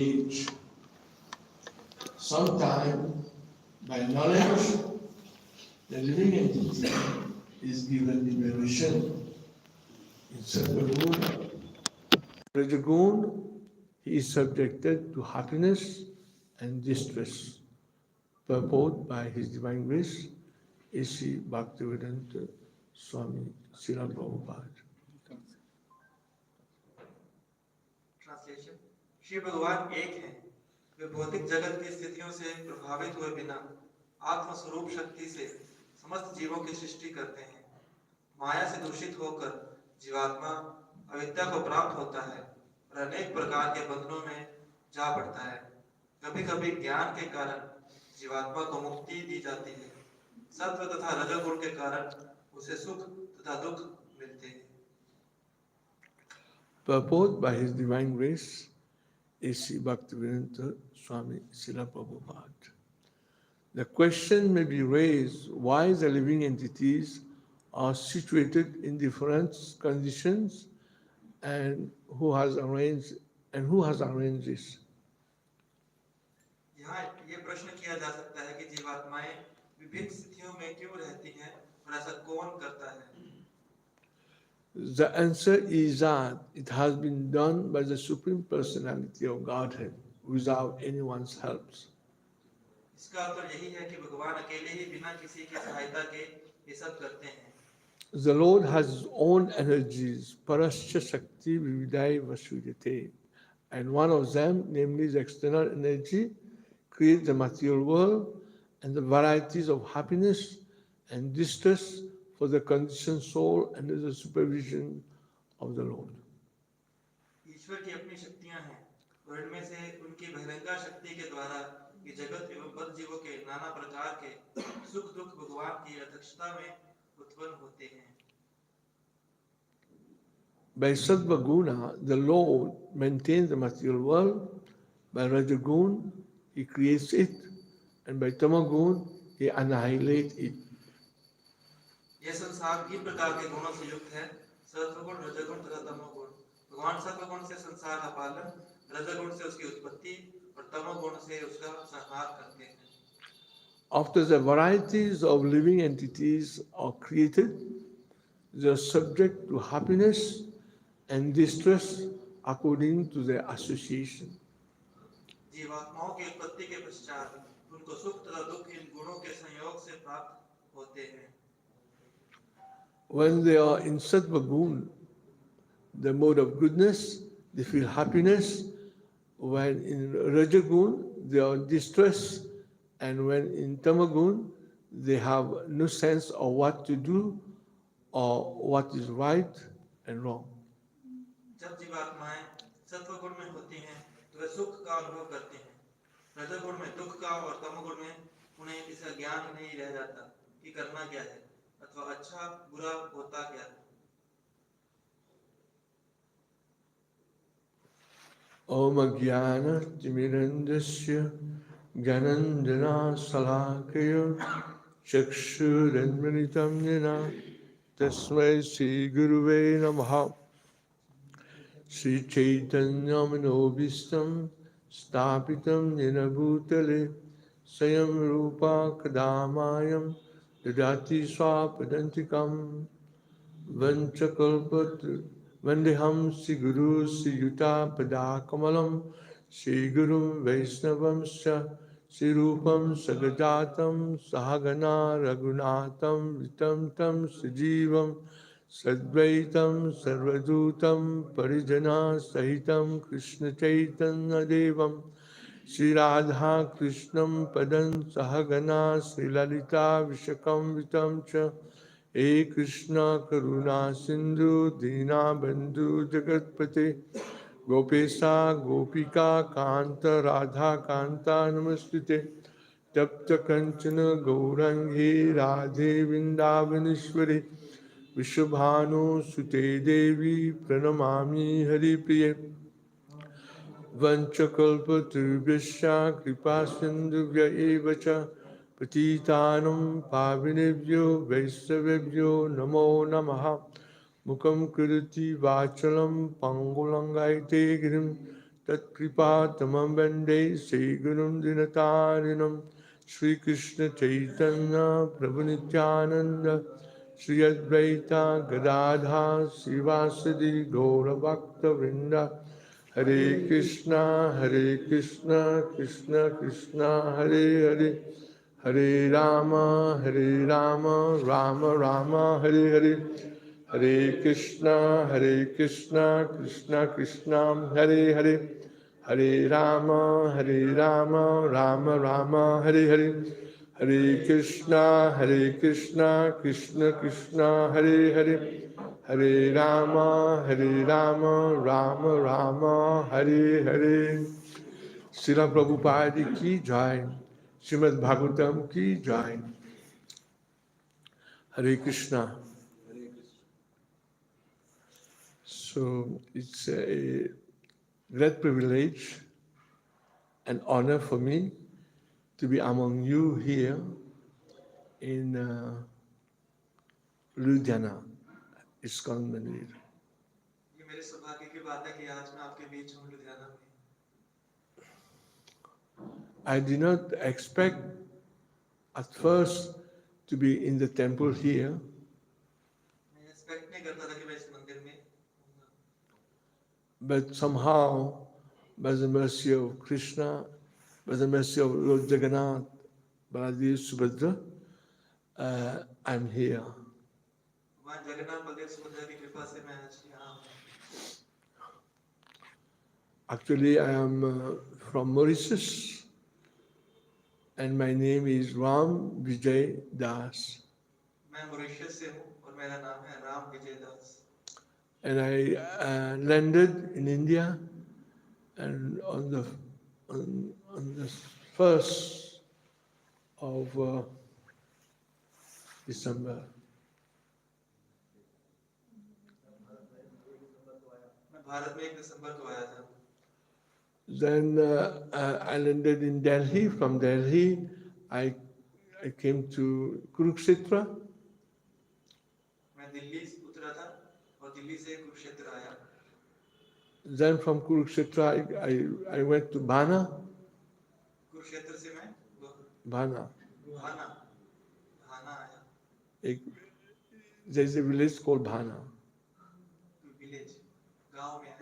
age. Sometime, by knowledge, the living entity is given liberation. In Sattva-guna, Rajagun, he is subjected to happiness and distress. Purport by His Divine Grace, A.C. Bhaktivedanta Swami Srila Prabhupada. Translation. Shri भगवान एक हैं। वे भौतिक जगत की स्थितियों से प्रभावित हुए बिना आत्म स्वरूप शक्ति से समस्त जीवों की सृष्टि करते हैं। माया से दूषित होकर जीवात्मा अविद्या को प्राप्त होता है और अनेक प्रकार के बंधनों में जा पड़ता है। कभी कभी ज्ञान के कारण जीवात्मा को मुक्ति दी जाती है। सत्व तथा रजोगुण के कारण उसे सुख तथा दुख मिलते हैं। Purport by His Divine Grace, A.C. Bhaktivedanta Swami Srila Prabhupada. The question may be raised why the living entities are situated in different conditions and who has arranged this. यहाँ ये प्रश्न किया जा सकता है कि जीवात्माएं विभिन्न स्थितियों में क्यों रहती हैं और ऐसा कौन करता है? The answer is that it has been done by the Supreme Personality of Godhead without anyone's help. इसका उत्तर यही है कि भगवान अकेले ही बिना किसी की सहायता के ये सब करते हैं। The Lord has His own energies, Parasya Shakti Vividai Vasudhyate, and one of them, namely the external energy, creates the material world and the varieties of happiness and distress for the conditioned soul under the supervision of the Lord. ईश्वर की अपनी शक्तियां हैं और इनमें से उनकी बहिरंगा शक्ति के द्वारा ये जगत एवं बद्ध जीवों के नाना प्रकार के सुख दुख भगवान की अध्यक्षता में उत्पन्न होते हैं। By Sattva Guna, the Lord maintains the material world. By Rajagun, He creates it. And by Tamagun, He annihilates it. यह संसार तीन प्रकार के गुणों से युक्त है, सत्वगुण, रजोगुण तथा तमोगुण। भगवान सत्वगुण से संसार का पालन, रजोगुण से उसकी उत्पत्ति और तमोगुण से उसका संहार करते हैं। After the varieties of living entities are created, they are subject to happiness and distress according to their association. जीवात्माओं की उत्पत्ति के पश्चात उनको सुख तथा दुख इन गुणों के संयोग से प्राप्त होते हैं। When they are in Sattva Gun, the mode of goodness, they feel happiness. When in Rajagun, they are distressed. And when in Tamagun, they have no sense of what to do or what is right and wrong. जब जीवात्माएं सत्वगुण में होती हैं तो वे सुख का अनुभव करते हैं। रजोगुण में दुख का और तमोगुण में उन्हें इसका ज्ञान नहीं रह जाता कि करना क्या है अथवा अच्छा बुरा होता क्या है। Om Jnana Timirandasya Gyananjana Salakaya Chakshuranmanitam Nina Tasmai Sri Guruve Namaha Sri Chaitanya Manobhistam Stapitam Nina Bhutale Sayam Rupa Kadamayam Dadati Swapadantikam Vanchakalpatra Vandeham Sri Guru Sri Yuta Padakamalam Sri Guru Vaisnavam Sri Rupam Sagadatam Sahagana Raghunatam Vitam Tam Sajivam Sadvaitam Sarvadutam Parijana Sahitam Krishna Chaitanya Devam Sri Radha Krishnam Padan Sahagana Sri Lalita Vishakam Vitam Cha He Krishna Karuna Sindhu Dina Bandhu Jagatpate Gopesa Gopika Kanta Radha Kanta Namaskute Tapta Kanchana Gaurangi Radhe Vrindavaneshwari Vishabhanu Sute Devi Pranamami Hari Priye Vanchakalpatrubhyasya Kripa Sindhuvya Evacha Patitanam Pavinebhyo Vaisavebhyo Namo Namaha Mukam Kirti Vachalam Pangulangaite Girim tat kripa tamam vande Sri Gurum Dinatarinam Sri Krishna Chaitanya Prabhu Nityananda Sri Advaita Gadadha Sivasadi Gaura Bhakta Vrinda Hare Krishna, Krishna Krishna, Hare Hare, Hare Rama, Rama Rama, Hare Hare, Hare Krishna, Krishna Krishna, Hare Hare, Hare Rama, Rama Rama, Hare Hare, Hare Krishna, Krishna Krishna, Hare Hare, Hare Rama, Rama Rama, Hare Hare. Srila Prabhupada ki jai, Srimad Bhagavatam ki jai. Hare Krishna. So it's a great privilege and honor for me to be among you here in Ludhiana, ISKCON Mandir. ये मेरे सौभाग्य की बात है कि आज मैं आपके बीच हूँ लुधियाना में। I did not expect at first to be in the temple here, मैं एक्सपेक्ट नहीं करता था कि मैं इस मंदिर में हूँगा। but somehow, by the mercy of Krishna, by the mercy of Lord Jagannath, Baladev, Subhadra, I'm here. भगवान जगन्नाथ बलदेव सुभद्रा की कृपा से मैं आज यहाँ हूँ। Actually, I am from Mauritius, and my name is Ram Vijay Das. मैं मॉरिशस से हूँ और मेरा नाम है राम विजय दास। And I landed in India, and on the 1st of December. मैं भारत में 1 दिसंबर को आया था। Then I landed in Delhi. From Delhi, I came to Kurukshetra. मैं दिल्ली उतरा था और दिल्ली से कुरुक्षेत्र आया। Then from Kurukshetra, I went to Bana. Kurukshetra से मैं Bana. भाना आया। There's a village called Bana. Village गांव में आया।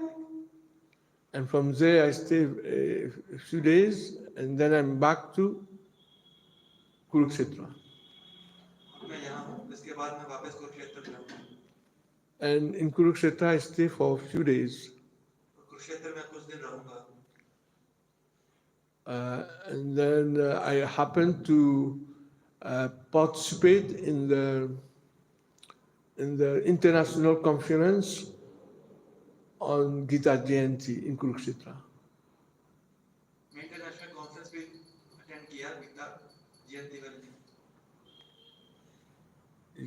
And from there, I stayed a few days, and then I'm back to Kurukshetra. मैं यहाँ हूँ, इसके बाद मैं वापस कुरुक्षेत्र जाऊँगा। And in Kurukshetra, I stay for a few days. Kurukshetra में कुछ दिन रहूँगा। And then I happened to participate in the international conference on Gita Jayanti in Kurukshetra. मैं इंटरनेशनल कॉन्फ्रेंस भी अटेंड किया गीता जयंती वाले दिन।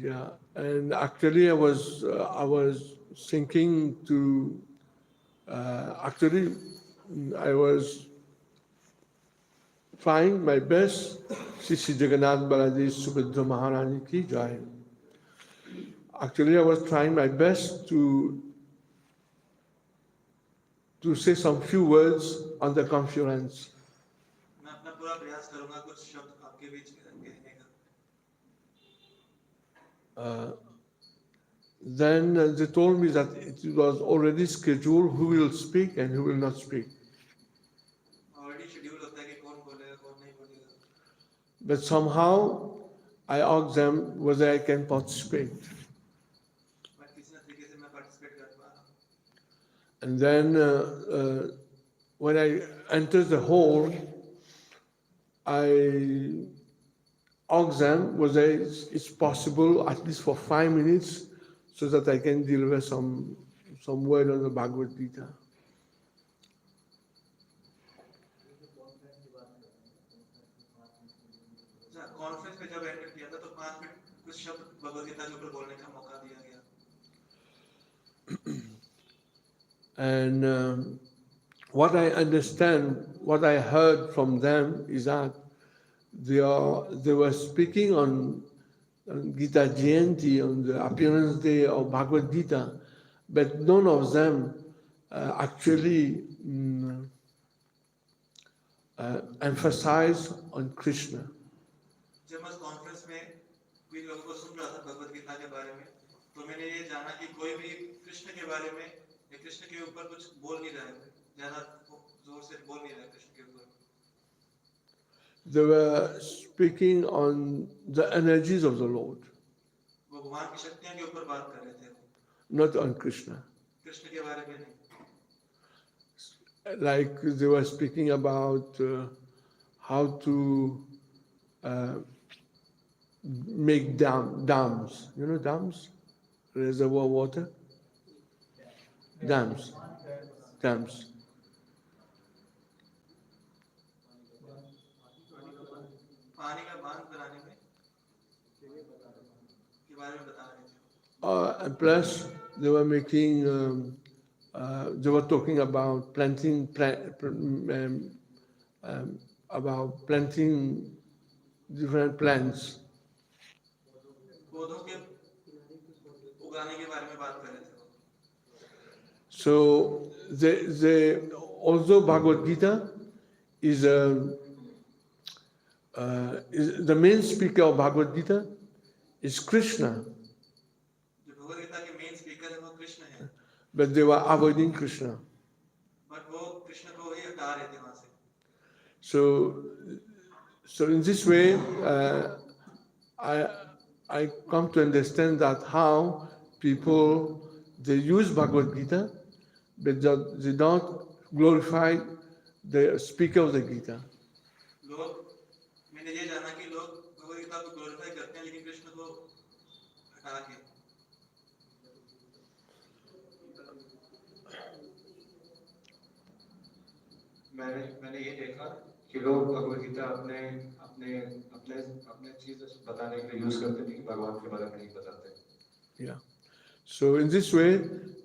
Yeah, and actually I was thinking to I was trying my best. Shri Jagannath Baladev Subhadra Maharani ki jai. Actually, I was trying my best to say some few words on the conference. मैं अपना पूरा प्रयास करूँगा कुछ शब्द आपके बीच में कहने का। Then they told me that it was already scheduled who will speak and who will not speak. Already schedule होता है कि कौन बोलेगा कौन नहीं बोलेगा। But somehow I asked them whether I can participate. But किसी न तरीके से मैं पार्टिसिपेट कर पा रहा हूँ। And then when I entered the hall, I asked them whether it's possible, at least for 5 minutes, so that I can deliver some word on the Bhagavad Gita. Conference पे जब एंटर किया था तो 5 minute कुछ शब्द भगवद गीता के ऊपर बोलने का मौका दिया गया। And what I understand, what I heard from them is that they were speaking on Gita Jayanti, on the appearance day of Bhagavad Gita, but none of them actually emphasize on Krishna. जब मैं उस conference में भी लोगों को सुन रहा था भगवत गीता के बारे में, तो मैंने ये जाना कि कोई भी कृष्ण के बारे में या कृष्ण के ऊपर कुछ बोल नहीं रहा है, ज्यादा जोर से बोल नहीं रहा है कृष्ण के ऊपर। They were speaking on the energies of the Lord, वो भगवान की शक्तियों के ऊपर बात कर रहे थे, not on Krishna. कृष्ण के बारे में नहीं। Like they were speaking about how to make dams. You know dams? Reservoir water? Dams. Dams. पानी का बांध बनाने में के बारे में बता रहे थे। And plus, they were making, they were talking about about planting different plants. पौधों के उगाने के बारे में बात कर रहे थे। So, although Bhagavad Gita is the main speaker of Bhagavad Gita is Krishna. But they were avoiding Krishna. So in this way, I come to understand that how people, they use Bhagavad Gita, but they don't glorify the speaker of the Gita. मैंने ये जाना कि लोग भगवद गीता को glorify करते हैं लेकिन कृष्ण को हटा के। मैंने ये देखा कि लोग भगवद गीता अपने अपने अपने अपने चीज बताने के लिए यूज करते हैं लेकिन भगवान के बारे में नहीं बताते। Yeah. So in this way,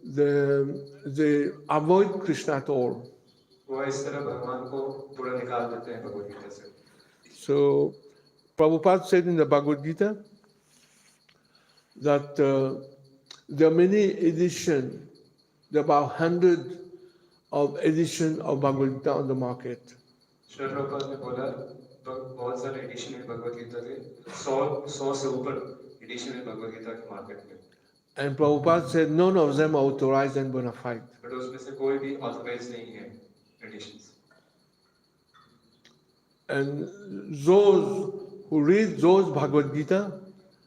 they avoid Krishna at all. वो इस तरह भगवान को पूरा निकाल देते हैं भगवद गीता से। So Prabhupada said in the Bhagavad Gita that there are many editions, there are about 100 of edition of Bhagavad Gita on the market. Srila Prabhupada ने बोला बहुत सारे एडिशन है भगवद गीता के, 100 से ऊपर एडिशन है भगवद गीता के मार्केट में। And Prabhupada said none of them are authorized and bona fide. But उसमें से कोई भी ऑथराइज नहीं है editions. And those who read those Bhagavad Gita,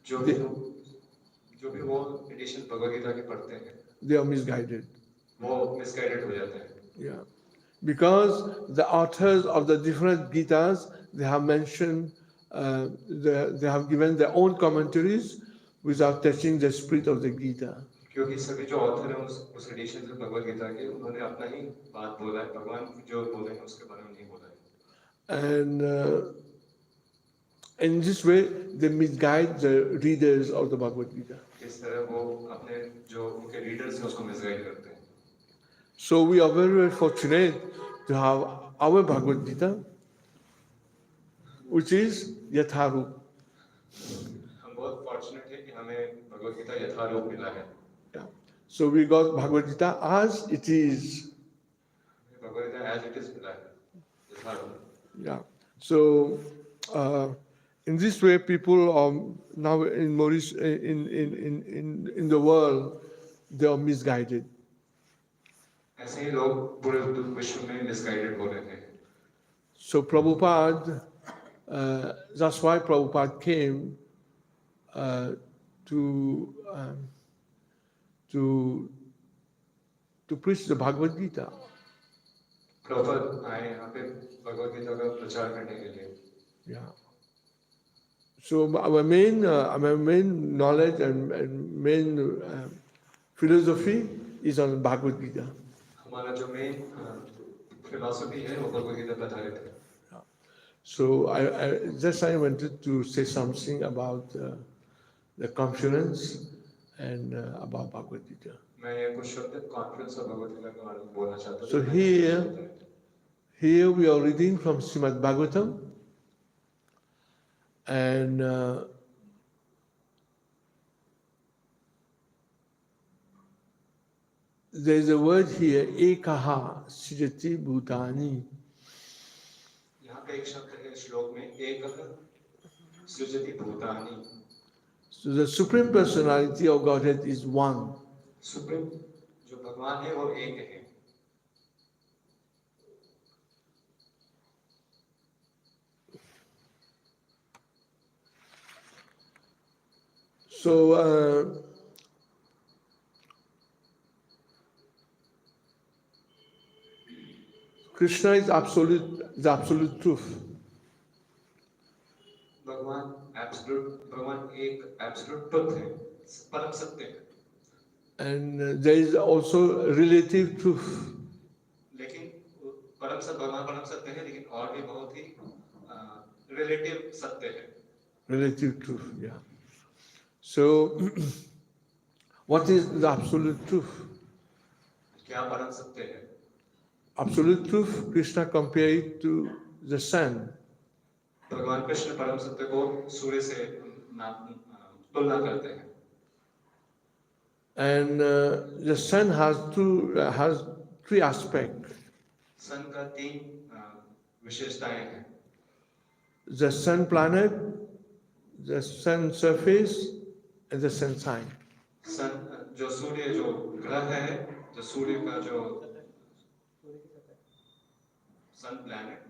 जो भी वो एडिशन भगवद गीता के पढ़ते हैं, they are misguided. वो मिसगाइडेड हो जाते हैं। Yeah. Because the authors of the different Gitas, they have mentioned, they have given their own commentaries without touching the spirit of the Gita. क्योंकि सभी जो ऑथर हैं उस एडिशन से भगवद गीता के, उन्होंने अपना ही बात बोला है, भगवान जो बोले हैं उसके बारे में नहीं बोला है। And in this way, they misguide the readers of the Bhagavad Gita. इस तरह वो अपने जो उनके रीडर्स हैं उसको मिसगाइड करते हैं। So we are very, very fortunate to have our Bhagavad Gita, which is Yatharup. हम बहुत फॉर्चुनेट है कि हमें भगवद गीता यथारूप मिला है। Yeah. So we got Bhagavad Gita as it is. Bhagavad Gita as it is मिला है, यथारूप। Yeah. So in this way, people are now in the world, they are misguided. ऐसे ही लोग पूरे विश्व में मिसगाइडेड हो रहे हैं। So Prabhupada, that's why Prabhupada came to preach the Bhagavad Gita. Prabhupada आए यहाँ पे भगवद गीता का प्रचार करने के लिए। Yeah. So our main knowledge and main philosophy is on Bhagavad Gita. हमारा जो मेन फिलॉसफी है वो भगवद गीता पर आधारित है। So I wanted to say something about the conference and about Bhagavad Gita. मैं कुछ शब्द कॉन्फ्रेंस और भगवद गीता के बारे में बोलना चाहता हूँ। So here we are reading from Srimad Bhagavatam, and there is a word here, ekaha srijati bhutani. पे एक शब्द है श्लोक में एक सृजति भूतानि। So the Supreme Personality of Godhead is one. Supreme जो भगवान है वो एक है। So Krishna is the absolute truth. भगवान एक एब्सोल्यूट ट्रुथ है, परम सत्य है। And there is also relative truth. लेकिन भगवान परम सत्य है, लेकिन और भी बहुत ही रिलेटिव सत्य है। Relative truth, yeah. So, what is the absolute truth? क्या परम सत्य है? Absolute truth, Krishna compared it to the sun. भगवान कृष्ण परम सत्य को सूर्य से तुलना करते हैं। And the sun has three aspects. सन का तीन विशेषताएं हैं। The sun planet, the sun surface, and the sun sign. सन जो सूर्य जो ग्रह है, जो सूर्य का जो sun planet,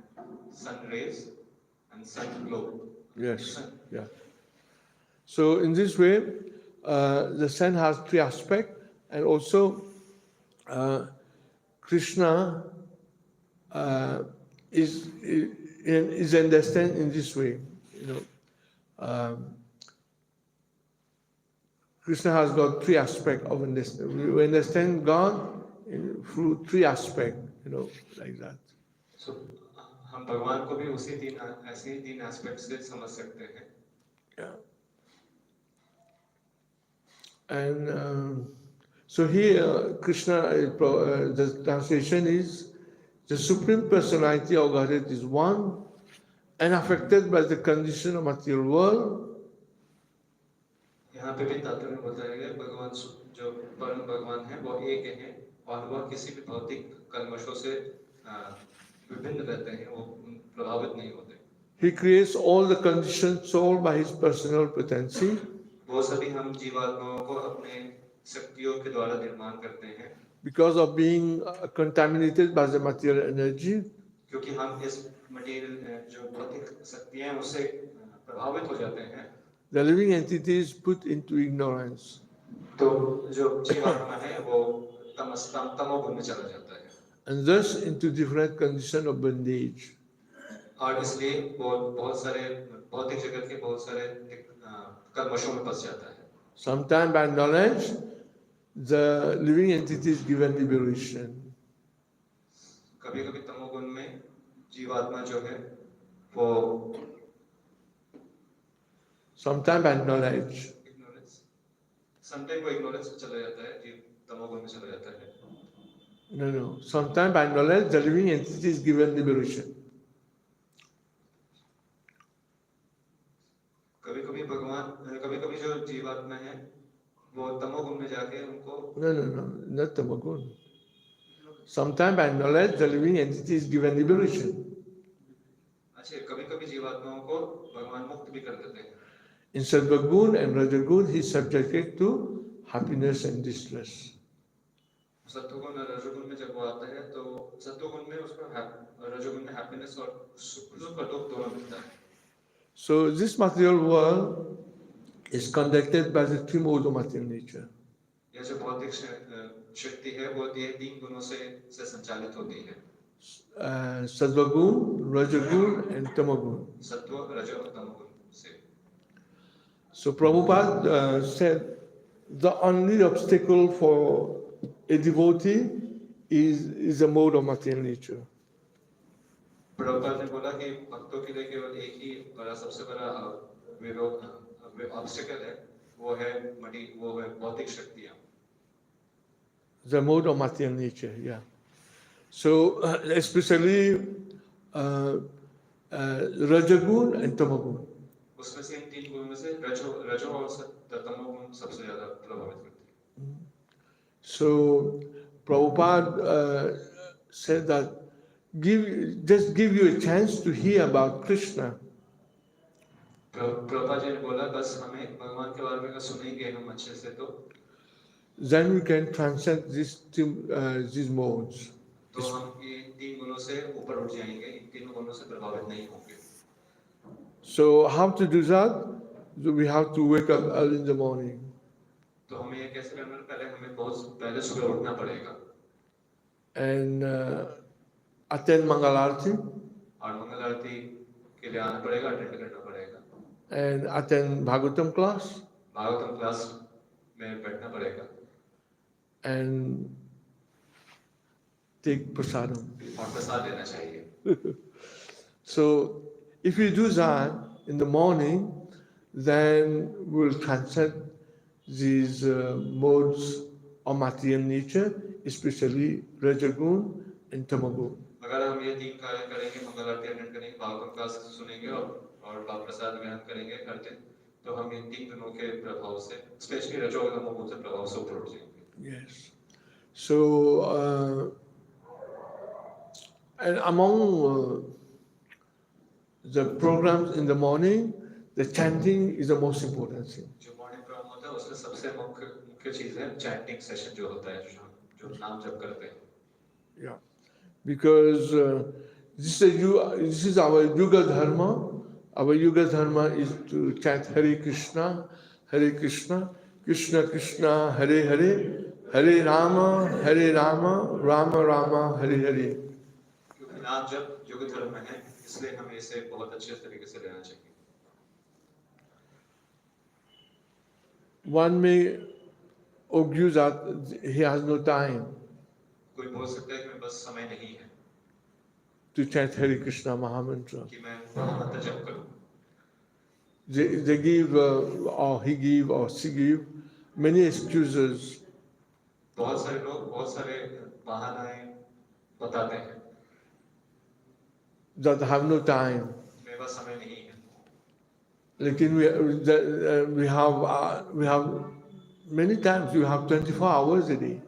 sun rays and sun globe. Yes, yeah. So in this way, the sun has three aspects, and also Krishna is understood in this way. Krishna has got three aspects of understanding. We understand God through three aspects, like that. So, हम भगवान को भी उसी ऐसे ही तीन aspect से समझ सकते हैं। Yeah. And so here, Krishna, the translation is, the Supreme Personality of Godhead is one, unaffected by the condition of material world. यहाँ पे भी तात्पर्य में बताया गया भगवान जो परम भगवान है वो एक है और वह किसी भी भौतिक कल्मशों से विभिन्न रहते हैं, वो प्रभावित नहीं होते। He creates all the conditioned soul by his personal potency. वो सभी हम जीवात्माओं को अपने शक्तियों के द्वारा निर्माण करते हैं। Because of being contaminated by the material energy. क्योंकि हम इस मटेरियल जो भौतिक शक्तियां हैं उससे प्रभावित हो जाते हैं। The living entity is put into ignorance. तो जो जीवात्मा है वो तमोगुण में चला जाता है। And thus into different conditions of bondage. और इसलिए वो बहुत सारे भौतिक जगत के बहुत सारे कर्मशों में फंस जाता है। Sometimes by knowledge, the living entity is given liberation. कभी-कभी तमोगुण में जीवात्मा जो है वो Sometimes by knowledge. Sometimes वो ignorance में चला जाता है, जीव तमोगुण में चला जाता है। No. Sometimes by knowledge, the living entity is given liberation. कभी-कभी जो जीवात्मा है वो तमोगुण में जाके उनको No, not tamagun. Sometimes by knowledge, the living entity is given liberation. अच्छा, कभी-कभी जीवात्माओं को भगवान मुक्त भी कर देते हैं। In Sattva-gun and Raja-gun, he is subjected to happiness and distress. सत्वगुण और रजोगुण में जब वो आता है तो सत्वगुण में उसको रजोगुण में हैप्पीनेस और सुख और दुख दोनों मिलता है। So this material world is conducted by the three modes of material nature. यह जो भौतिक शक्ति है वो ये तीन गुणों से संचालित होती है। Sattva-gun, Raja-gun and Tama-gun. सत्व रजो और तमोगुण से। So Prabhupada said the only obstacle for a devotee is a mode of material nature. Prabhupada ने बोला कि भक्तों के लिए केवल एक ही बड़ा सबसे बड़ा ऑब्स्टिकल है, वो है भौतिक शक्तियां। The mode of material nature, yeah. So especially Rajagun and Tamagun. उसमें से इन तीन गुणों में से रजो और तमोगुण सबसे ज्यादा प्रभावित करते हैं। So Prabhupada said that just give you a chance to hear about Krishna. Prabhupada ji ने बोला बस हमें भगवान के बारे में अगर सुनेंगे हम अच्छे से तो Then we can transcend these modes. तो हम ये तीन गुणों से ऊपर उठ जाएंगे, इन तीनों गुणों से प्रभावित नहीं होंगे। So how to do that? So we have to wake up early in the morning. तो हमें ये कैसे करना है? पहले हमें बहुत पहले सुबह उठना पड़ेगा And attend Mangal Arati और मंगल आरती के लिए आना पड़ेगा, अटेंड करना पड़ेगा and attend Bhagavatam class Bhagavatam class में बैठना पड़ेगा and take prasadam. और प्रसाद लेना चाहिए। So if you do that in the morning, then we'll transcend these modes of material nature, especially Rajagun and Tamagun. अगर हम ये तीन कार्य करेंगे, मंगल आरती अटेंड करेंगे, भागवतम क्लास सुनेंगे और प्रसाद ग्रहण करेंगे हर दिन, तो हम इन तीन गुणों के प्रभाव से, स्पेशली रजोगुण तमोगुण से प्रभाव से ऊपर उठ जाएंगे। Yes. So and among the programs in the morning, the chanting is the most important thing. जो मॉर्निंग प्रोग्राम होता है उसमें सबसे मुख्य चीज है चैंटिंग सेशन जो होता है, जो नाम जप करते हैं। Yeah, because this is our Yuga Dharma. Our Yuga Dharma is to chant Hare Krishna, Krishna Krishna, Hare Hare, Hare Rama, Rama Rama, Hare Hare. क्योंकि नाम जप योग धर्म में है, इसलिए हमें इसे बहुत अच्छे तरीके से लेना चाहिए। One may argue that he has no time कोई बोल सकता है कि मैं बस समय नहीं है to chant Hare Krishna Mahamantra. कि मैं महामंत्र जप करूं। They give, or he give, or she give many excuses. बहुत सारे लोग बहुत सारे बहाने बताते हैं That have no time. मेरे पास समय नहीं है। Lekin we have many times we have 24 hours a day.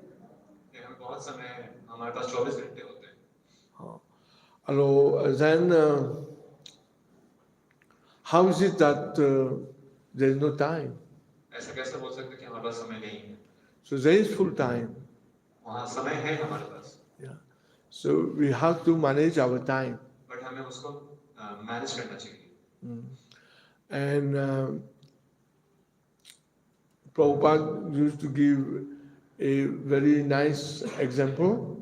हमें बहुत समय है, हमारे पास 24 घंटे होते हैं। Although then how is it that there is no time? ऐसा कैसे बोल सकते कि हमारे पास समय नहीं है? So there is full time. वहाँ समय है हमारे पास। Yeah. So we have to manage our time. But हमें उसको मैनेज करना चाहिए। And Prabhupada used to give a very nice example.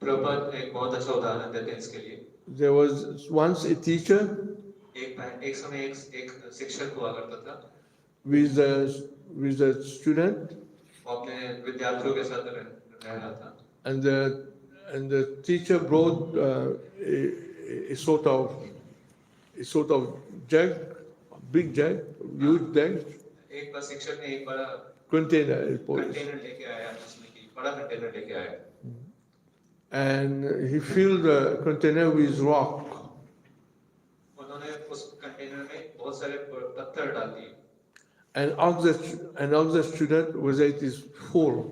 Prabhupada एक बहुत अच्छा उदाहरण देते हैं इसके लिए। There was once a teacher एक समय एक शिक्षक हुआ करता था with a student, वो अपने विद्यार्थियों के साथ रह रहा था and the teacher brought a sort of jug, a big jug, huge jug, एक बार शिक्षक ने एक बड़ा container, कंटेनर लेके आया जिसमें कि बड़ा कंटेनर लेके आया and he filled the container with rock. उन्होंने उस कंटेनर में बहुत सारे पत्थर डाल दिए And asked the student whether it is full.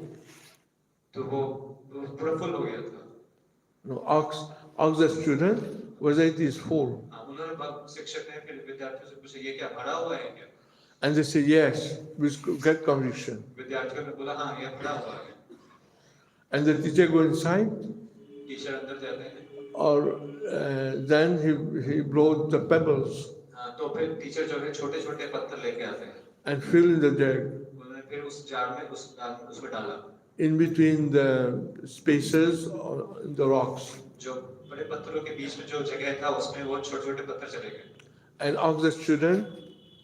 तो वो पूरा फुल हो गया था। No, asked the student whether it is full. उन्होंने शिक्षक ने फिर विद्यार्थियों से पूछा ये क्या भरा हुआ है क्या? And they say yes, with great conviction. विद्यार्थियों ने बोला हाँ ये भरा हुआ है। And the teacher go inside, teacher अंदर जाते हैं or then he brought the pebbles तो फिर टीचर जो है छोटे छोटे पत्थर लेके आते हैं and fill in the jug. उन्होंने फिर उस जार में उसमें डाला In between the spaces or the rocks, जो बड़े पत्थरों के बीच में जो जगह था उसमें वो छोटे छोटे पत्थर चले गए and asked the student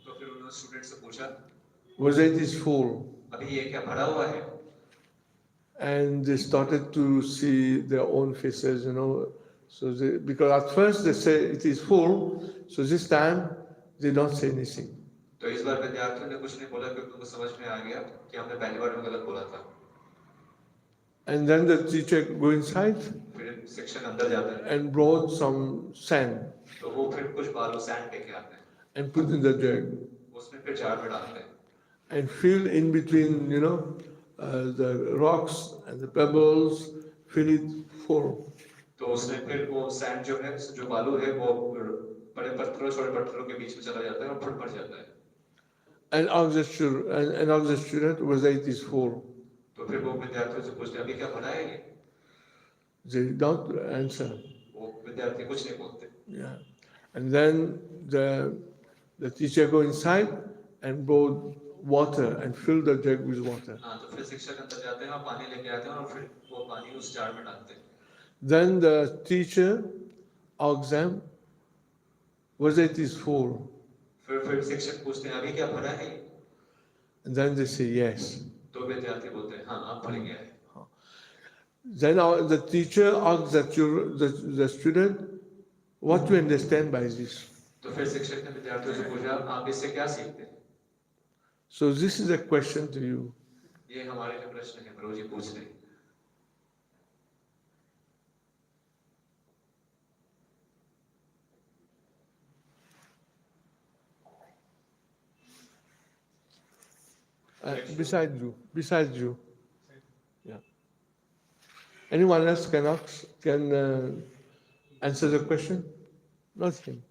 तो फिर उन्होंने स्टूडेंट से पूछा whether it is full. अभी ये क्या भरा हुआ है? And they started to see their own faces, So because at first they say it is full, so this time they don't say anything. तो इस बार विद्यार्थियों ने कुछ नहीं बोला क्योंकि उनको समझ में आ गया कि हमने पहली बार में गलत बोला था। And then the teacher go inside फिर शिक्षक अंदर जाता है and brought some sand तो वो फिर कुछ बालू सैंड लेके आते हैं and put in the jug उसमें फिर जार में डालते हैं and fill in between, the rocks and the pebbles, fill it 4. तो उसने फिर वो सैंड जो है, जो बालू है, वो बड़े पत्थरों, छोटे पत्थरों के बीच में चला जाता है और फट पड़ जाता है। And asked the student whether it is 4. तो फिर वो विद्यार्थियों से पूछते अभी क्या पढ़ा है ये? They don't answer. वो विद्यार्थी कुछ नहीं बोलते। Yeah. And then the teacher go inside and brought water and filled the jug with water. हाँ, तो फिर शिक्षक अंदर जाते हैं और पानी लेके आते हैं और फिर वो पानी उस जार में डालते हैं। Then the teacher asks them whether it is 4. फिर शिक्षक पूछते हैं अभी क्या पढ़ा है? And then they say yes. तो विद्यार्थी बोलते हैं हाँ, अब पढ़ गया है। Then the teacher asks the student, what do you understand by this? तो फिर शिक्षक ने विद्यार्थियों से पूछा आप इससे क्या सीखते हैं? So this is a question to you. ये हमारे लिए प्रश्न है, प्रभु जी पूछ रहे हैं। Besides you. Yeah. Anyone else can answer the question? Not him.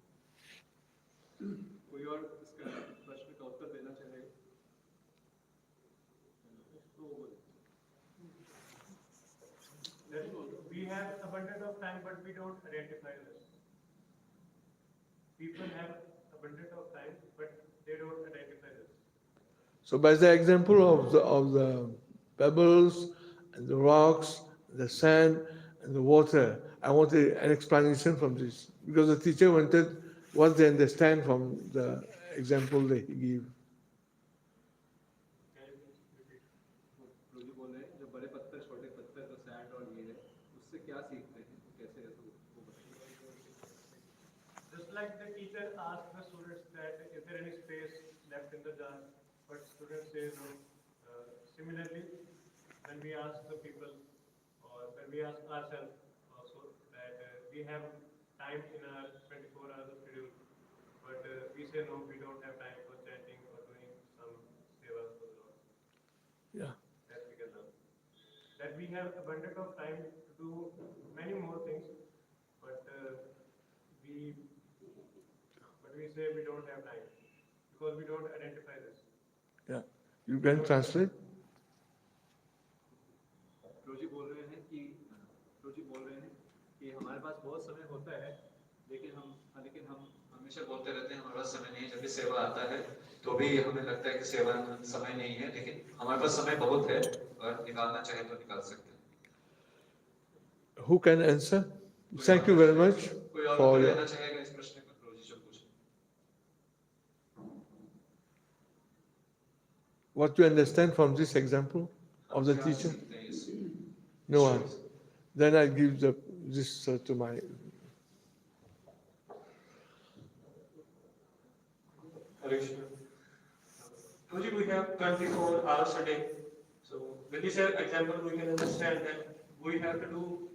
कोई और इसका प्रश्न का उत्तर देना चाहेगा? We have abundance of time, but we don't identify this. People have abundance of time, but they don't identify this. So by the example of the pebbles and the rocks, the sand and the water, I wanted an explanation from this because the teacher wanted what they understand from the example that he gave. रोजी बोल रहे हैं जो बड़े पत्थर, छोटे पत्थर, जो सैंड और ये है, उससे क्या सीखते हैं? कैसे वो Just like the teacher asked the students that is there any space left in the jar, but students say no. Similarly, when we ask the people or when we ask ourselves also that we have time in our 24 hours of schedule, but we say no, we don't have time for chanting or doing some sevas for the Lord. Yeah. That we can learn. That we have abundant of time to do many more things, but we say we don't have time because we don't identify this. Yeah. You can translate? रोजी बोल रहे हैं कि हमारे पास बहुत समय होता है, लेकिन हम हमेशा बोलते रहते हैं हमारे पास समय नहीं है। जब भी सेवा आता है तो भी हमें लगता है कि सेवा समय नहीं है, लेकिन हमारे पास समय बहुत है और निकालना चाहे तो निकाल सकते हैं। Who can answer? Thank you very much कोई और for उत्तर your. देना चाहेगा इस प्रश्न का? रोजी जो पूछे। What you understand from this example of the क्या teacher? सीखते हैं इससे? No one. Then I give this to my. Hare Krishna. Toji, we have 24 hours a day. So with this example, we can understand that we have to do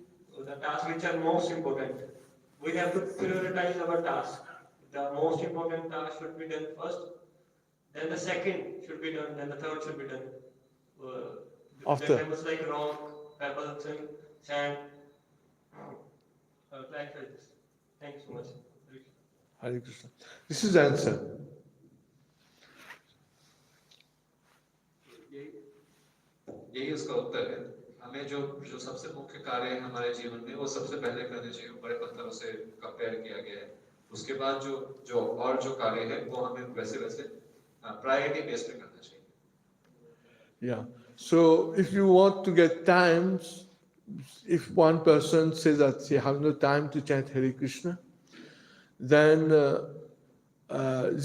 the tasks which are most important. We have to prioritize our task. The most important task should be done first. Then the second should be done. Then the third should be done. After. The examples like rock, pebbles, and sand. Like this. Thank you so much. Hare Krishna. This is the answer. यही उसका उत्तर है। हमें जो सबसे मुख्य कार्य है हमारे जीवन में वो सबसे पहले करने चाहिए। बड़े पत्थरों से कंपेयर किया गया है। उसके बाद जो कार्य है वो हमें वैसे प्रायोरिटी बेस पे करना चाहिए। Yeah. So if you want to get times, if one person says that he has no time to chant Hare Krishna, then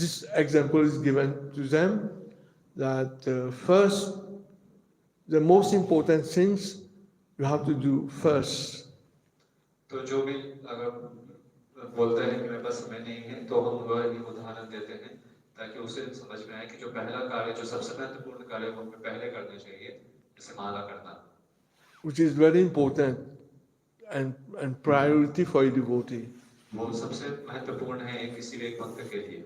this example is given to them that first, the most important things you have to do first. तो जो भी अगर बोलते हैं कि मेरे पास समय नहीं है तो हम वह उदाहरण देते हैं ताकि उसे समझ में आए कि जो पहला कार्य जो सबसे महत्वपूर्ण कार्य वो हमें पहले करना चाहिए, जैसे माला करना, which is very important and priority for a devotee. वो सबसे महत्वपूर्ण है किसी भी एक भक्त के लिए।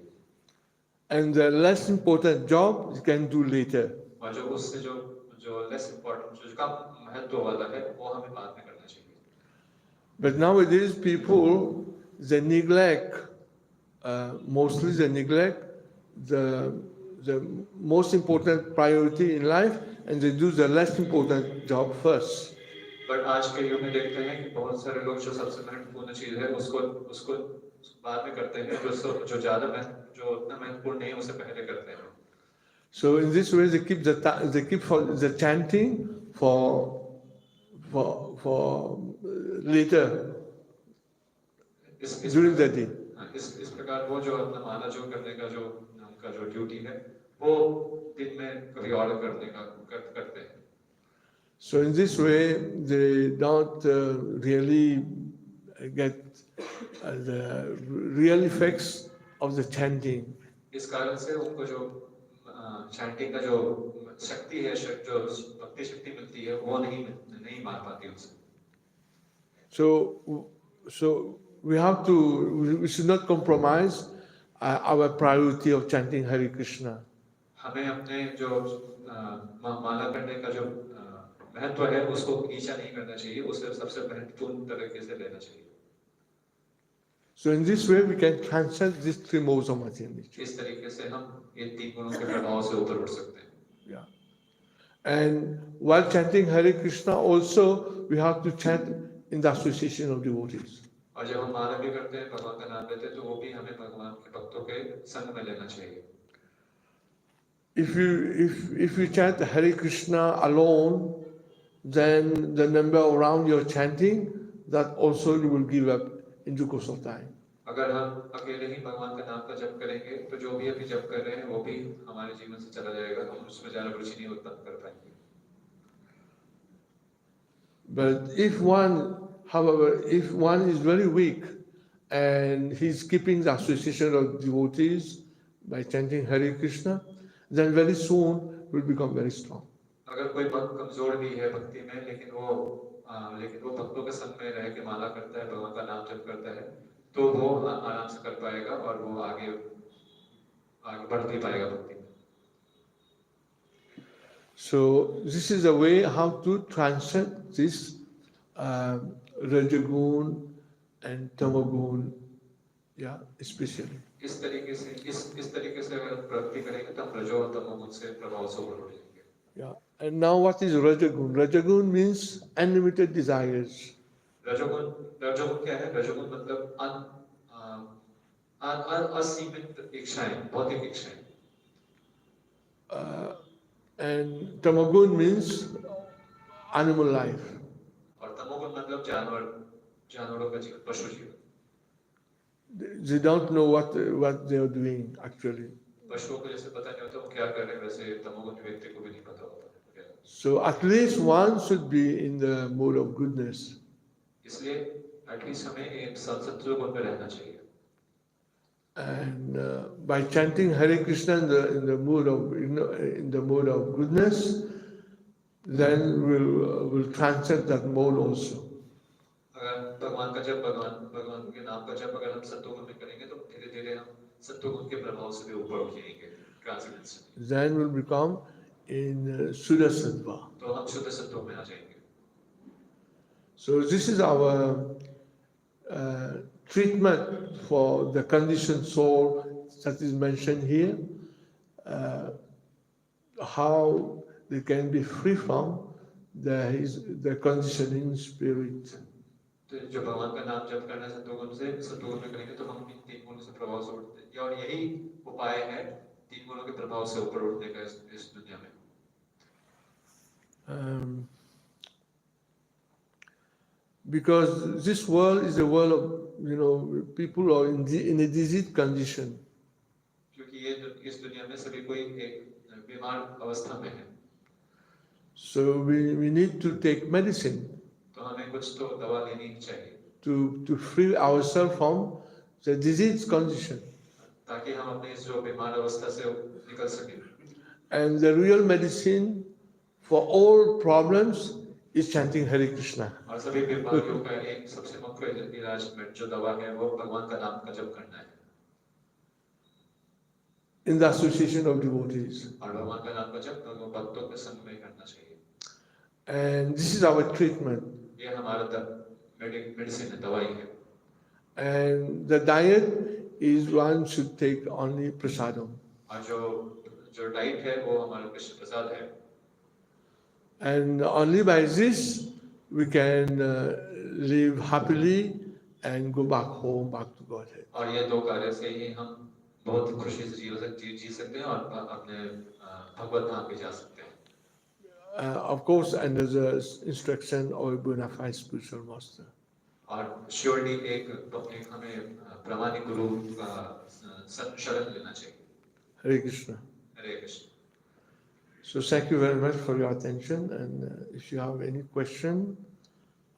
And the less important job you can do later. और जो लेस इम्पोर्टेंट जो कम महत्व वाला है वो हमें बाद में करना चाहिए। But nowadays, people, they neglect, mostly they neglect the most important priority in life, and they do the less important job first. But आज के युग में देखते हैं कि बहुत सारे लोग जो सबसे महत्वपूर्ण चीज है उसको उसको बाद में करते हैं, जो ज्यादा जो उतना महत्वपूर्ण नहीं है उसे पहले करते हैं. So in this way, they keep they keep for the chanting for later during the day. इस प्रकार वो जो अपना माला जो करने का जो उनका जो ड्यूटी है वो दिन में कभी और करने का करते हैं. So in this way, they don't really get the real effects of the chanting. इस कारण से उनको जो चैंटिंग का जो शक्ति है, जो भक्ति शक्ति मिलती है वो नहीं मान पाती उनसे. So we should not compromise our priority of chanting Hare Krishna. हमें अपने जो माला करने का जो महत्व है उसको नीचा नहीं करना चाहिए, उसे सबसे महत्वपूर्ण तरीके से लेना चाहिए. So in this way, we can transcend these three modes of material nature. इस तरीके से हम इन तीन गुणों के प्रभाव से ऊपर उठ सकते हैं. Yeah. And while chanting Hare Krishna, also we have to chant in the association of devotees. और जब हम माला भी करते हैं, भगवान का नाम लेते हैं, तो वो भी हमें भगवान के भक्तों के संग में लेना चाहिए. If you chant Hare Krishna alone, then the number around your chanting, that also you will give up in due course of time. अगर हम अकेले ही भगवान का नाम का जप करेंगे तो जो भी अभी जप कर रहे हैं वो भी हमारे जीवन से चला जाएगा, हम उसमें ज्यादा रुचि नहीं उत्पन्न कर पाएंगे. But if one is very weak and he's keeping the association of devotees by chanting Hare Krishna, then very soon will become very strong. अगर कोई भक्त कमजोर भी है भक्ति में, लेकिन वो भक्तों के संग में रह के माला करता है, भगवान का नाम जप करता है, तो वो आराम से कर पाएगा और वो आगे बढ़ भी पाएगा भक्ति में. So this is a way how to transcend this Rajagun and Tamagun, yeah, especially. इस तरीके से अगर प्रगति करेंगे तो हम रजो और तमोगुण से प्रभाव से ऊपर उठेंगे. Yeah. And now what is Rajagun? Rajagun means unlimited desires. रजोगुण क्या है? रजोगुण मतलब असीमित इच्छाएं, भौतिक इच्छाएं. And Tamagun means animal life. और तमोगुण मतलब जानवरों का जीवन, पशु जीवन. They don't know what they are doing actually. पशुओं को जैसे पता नहीं होता वो क्या कर रहे हैं, वैसे तमोगुण व्यक्ति को भी नहीं पता होता. So at least one should be in the mode of goodness. इसलिए एटलीस्ट हमें एक सत्संग गुण में रहना चाहिए. And by chanting Hare Krishna in the mode of goodness, then we'll transcend that mode also. अगर भगवान का जप भगवान के नाम का जप अगर हम सत्वगुण में करेंगे तो धीरे-धीरे हम सत्वगुण के प्रभाव से भी ऊपर उठेंगे, transcendence. Then we'll become in Shuddha Sattva. तो हम शुद्ध सत्व में आ जाएंगे. So this is our treatment for the conditioned soul that is mentioned here, how they can be free from the conditioning spirit. तो जो भगवान का नाम जप करना सत्वगुण में करेंगे तो हम इन तीन गुणों से प्रभाव से उठते हैं, और यही उपाय है तीन गुणों के प्रभाव से ऊपर उठने का इस दुनिया में. Because this world is a world of, people are in a diseased condition. क्योंकि इस दुनिया में सभी कोई एक बीमार अवस्था में है. So we need to take medicine. तो हमें कुछ तो दवा लेनी चाहिए. To free ourselves from the diseased condition. ताकि हम अपने इस जो बीमार अवस्था से निकल सकें. And the real medicine for all problems is chanting Hare Krishna. और सभी बीमारियों का एक सबसे मुख्य इलाज में जो दवा है वो भगवान का नाम का जप करना है. In the association of devotees. और भगवान का नाम का जप भक्तों के संग में करना चाहिए. And this is our treatment. ये हमारा मेडिसिन है, दवाई है। And the diet is one should take only prasadam. और जो डाइट है वो हमारा कृष्ण प्रसाद है। And only by this we can live happily and go back home, back to Godhead. और ये दो कार्य से ही हम बहुत खुशी से जी सकते हैं और अपने भगवत धाम पे जा सकते हैं। Of course, under the instruction of a bona fide spiritual master. और श्योरली एक हमें प्रामाणिक गुरु का शरण लेना चाहिए। Hare Krishna. Hare Krishna. So thank you very much for your attention, and if you have any question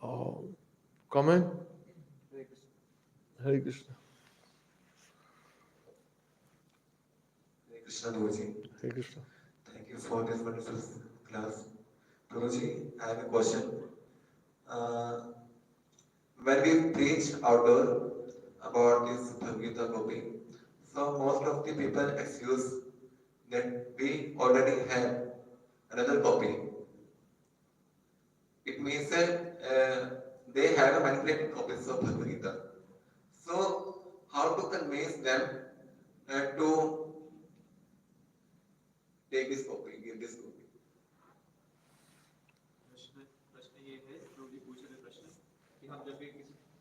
or comment, Hare Krishna. Hare Krishna Guruji. Hare Krishna. Thank you for this wonderful class. Guruji, I have a question. When we preach outdoor about this Bhagavad Gita copy, so most of the people excuse that we already have another copy. It means that they have a manipulated copies of Bhagavad Gita. So, how to convince them to take this copy, give this copy? प्रश्न ये है, प्रभु जी पूछ रहे प्रश्न कि हम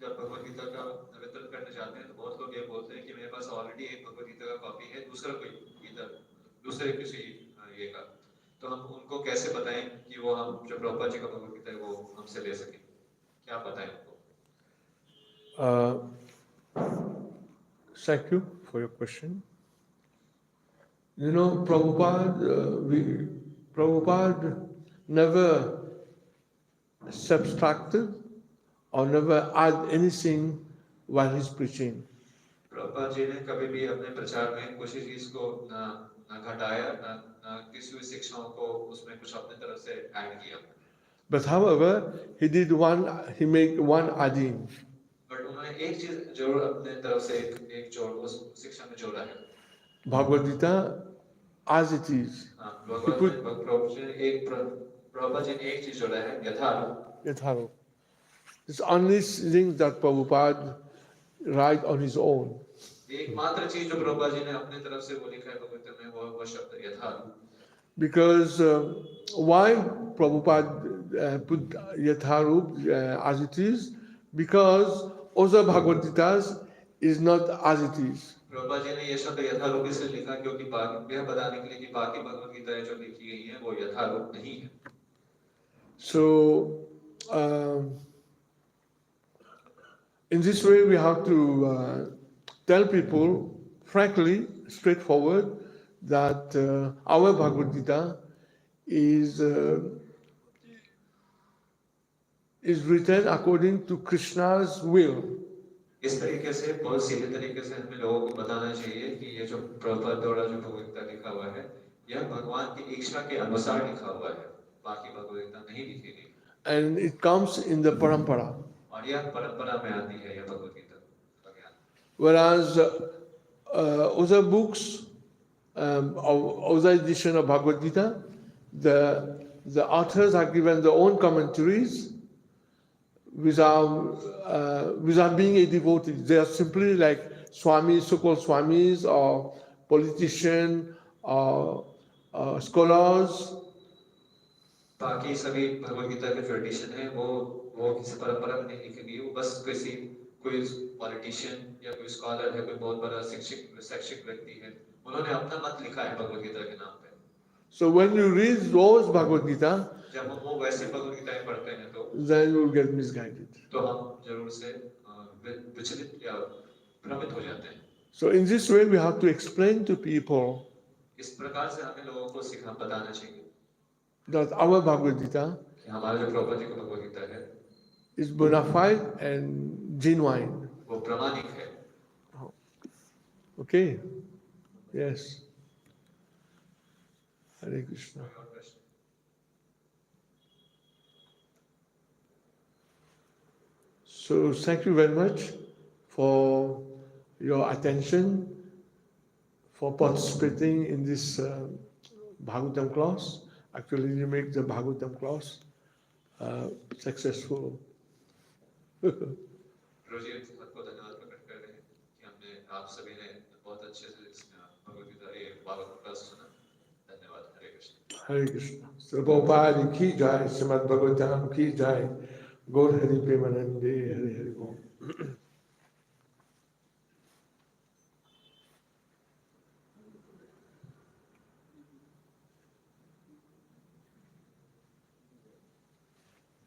जब भगवद गीता का वितरण करने जाते हैं तो बहुत लोग ये बोलते हैं कि मेरे पास ऑलरेडी एक भगवद गीता का कॉपी है, दूसरा कोई गीता दूसरे किसी ये का, तो हम उनको कैसे बताएं कि वो हम जो प्रभुपाद जी का भगवद गीता है वो हमसे ले सकें, क्या बताएं उनको? Thank you for your question. You know, Prabhupada never subtracted or never add anything while he's preaching. Prabhupada ji ने कभी भी अपने प्रचार में किसी चीज को न घटाया न किसी भी शिक्षाओं को उसमें कुछ अपने तरफ से ऐड किया। But however, he made one adding. But उन्होंने एक चीज जरूर अपने तरफ से एक जोड़ उस शिक्षा में जोड़ा है। Bhagavad Gita as it is. Prabhupada ji ने एक चीज जोड़ा है, Yathartha. It's only thing that Prabhupada write on his own. एकमात्र चीज जो प्रभुपाद जी ने अपने तरफ से वो लिखा है भगवद गीता में वो शब्द यथार्थ। Because why Prabhupada put Yathartha as it is? Because other Bhagavad Gitas is not as it is. Prabhupada ji ने ये शब्द यथारूप इसलिए लिखा क्योंकि यह बताने के लिए कि बाकी भगवद गीताएं जो लिखी गई हैं वो यथारूप नहीं है। So in this way we have to tell people frankly, straightforward, that our Bhagavad Gita is written according to Krishna's will. इस तरीके से बहुत सीधे तरीके से हमें लोगों को बताना चाहिए कि ये जो प्रभुपाद द्वारा जो भगवद गीता लिखा हुआ है यह भगवान की इच्छा के अनुसार लिखा हुआ है, बाकी भगवद गीता नहीं लिखी गई। And it comes in the parampara. और यह परंपरा में आती है यह Bhagavad Gita. Whereas other books, other edition of Bhagavad Gita, the authors are given their own commentaries without being a devotee. They are simply like swamis, so-called swamis, or politicians, or scholars. बाकी सभी भगवद गीता के ट्रेडिशन है वो किसी परंपरा में नहीं लिखी गई, वो बस कोई पॉलिटिशियन या कोई स्कॉलर है, कोई बहुत बड़ा शैक्षिक व्यक्ति है, उन्होंने अपना मत लिखा है भगवद गीता के नाम पे। So when you read those Bhagavad Gita, जब हम वो वैसे भगवद गीताएं पढ़ते हैं तो then you will get misguided. तो हम जरूर से विचलित या भ्रमित हो जाते हैं। So in this way we have to explain to people इस प्रकार से हमें लोगों को बताना चाहिए that our Bhagavad Gita कि हमारा जो प्रभुपाद जी का भगवद गीता है is bona fide and genuine. वो प्रामाणिक है। Okay? Yes. Hare Krishna. So thank you very much for your attention, for participating in this Bhagavatam class. Actually, you make the Bhagavatam class successful. प्रभु जी आपको धन्यवाद प्रकट कर रहे हैं कि हमने आप सभी ने बहुत अच्छे से इसमें भगवद गीता ये भागवत का सुना। धन्यवाद। हरे Krishna. Hare Krishna. So Prabhupada ki jai, Srimad Bhagavatam ki jai, Gaur Hari Premanande, Hare Hare Om.